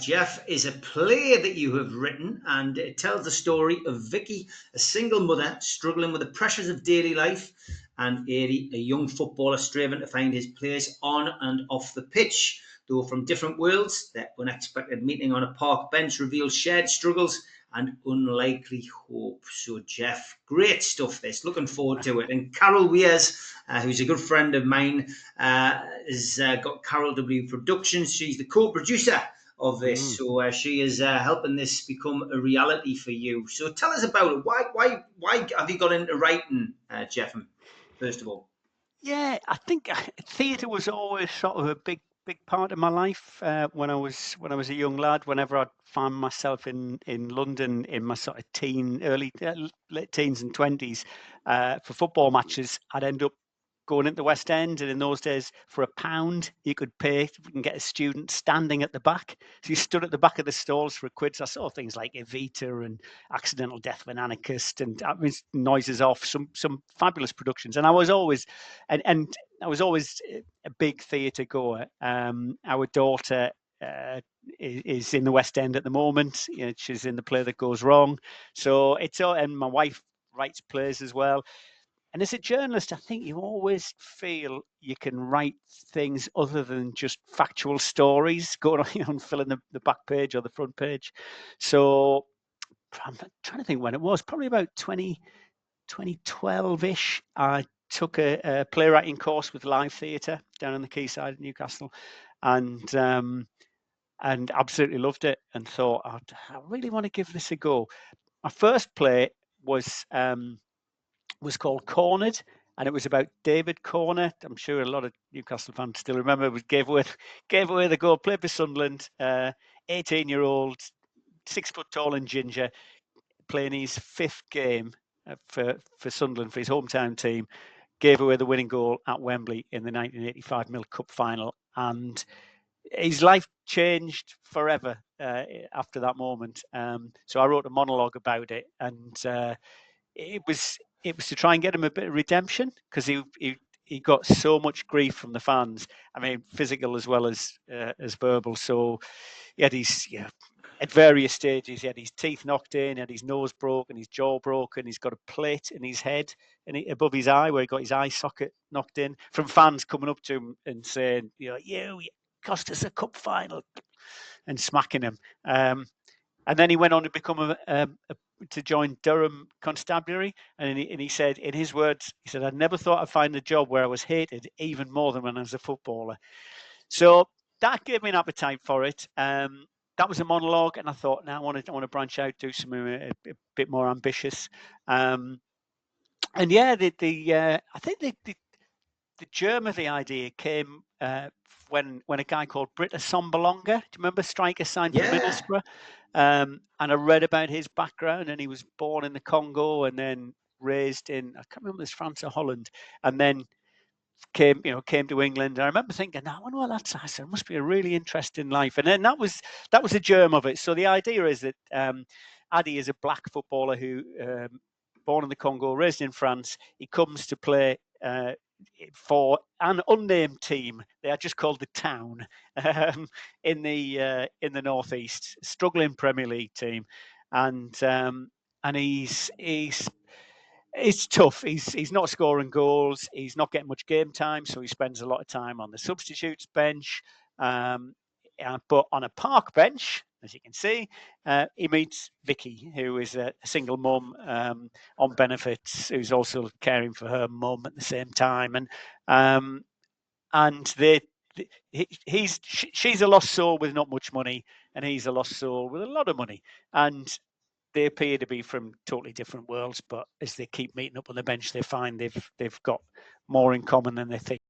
Jeff, is a play that you have written, and it tells the story of Vicky, a single mother struggling with the pressures of daily life, and Aidy, a young footballer striving to find his place on and off the pitch. Though from different worlds, their unexpected meeting on a park bench reveals shared struggles and unlikely hope. So, Jeff, great stuff this. Looking forward to it. And Carol Weirs, who's a good friend of mine, has got Carol W Productions. She's the co-producer of this. So she is helping this become a reality for you. So tell us about it. Why have you got into writing, Jeff? First of all, yeah, I think theatre was always sort of a big part of my life when I was a young lad. Whenever I'd find myself in London in my sort of late teens and 20s for football matches, I'd end up going into the West End, and in those days, for £1, you could pay. You can get a student standing at the back. So you stood at the back of the stalls for a quid. So I saw things like Evita and Accidental Death of an Anarchist, and Noises Off, some fabulous productions. And I was always, and I was always a big theatre goer. Our daughter is in the West End at the moment. You know, she's in the play That Goes Wrong. So it's all, and my wife writes plays as well. And as a journalist, I think you always feel you can write things other than just factual stories, going on filling the back page or the front page. So I'm trying to think when it was, probably about 2012-ish. I took a playwriting course with Live Theatre down on the quayside of Newcastle, and absolutely loved it, and thought, I really want to give this a go. My first play was called Cornered, and it was about David Corner. I'm sure a lot of Newcastle fans still remember. It gave away the goal. Played for Sunderland, 18-year-old, 6 foot tall and ginger, playing his 5th game for Sunderland for his hometown team. Gave away the winning goal at Wembley in the 1985 Milk Cup final, and his life changed forever after that moment. So I wrote a monologue about it, and it was to try and get him a bit of redemption, because he got so much grief from the fans. I mean, physical as well as verbal. So he had at various stages, he had his teeth knocked in, he had his nose broken, his jaw broken. He's got a plate in his head and above his eye, where he got his eye socket knocked in, from fans coming up to him and saying, you cost us a cup final, and smacking him. And then he went on to become to join Durham Constabulary, and he said, in his words, he said, "I never thought I'd find a job where I was hated even more than when I was a footballer." So that gave me an appetite for it. That was a monologue, and I thought, now I want to branch out, do something a bit more ambitious. And yeah, I think the germ of the idea came when a guy called Britta Sombalonga, do you remember, striker, signed for Middlesbrough? And I read about his background, and he was born in the Congo and then raised in, I can't remember if it was France or Holland, and then came to England. And I remember thinking, I wonder what that's like. So it must be a really interesting life. And then that was a germ of it. So the idea is that Addy is a black footballer who, born in the Congo, raised in France. He comes to play for an unnamed team. They are just called the Town, in the northeast, struggling Premier League team, and it's tough. He's not scoring goals. He's not getting much game time, so he spends a lot of time on the substitutes bench. But on a park bench, as you can see, he meets Vicky, who is a single mum on benefits, who's also caring for her mum at the same time, and she's a lost soul with not much money, and he's a lost soul with a lot of money, and they appear to be from totally different worlds, but as they keep meeting up on the bench, they find they've got more in common than they think.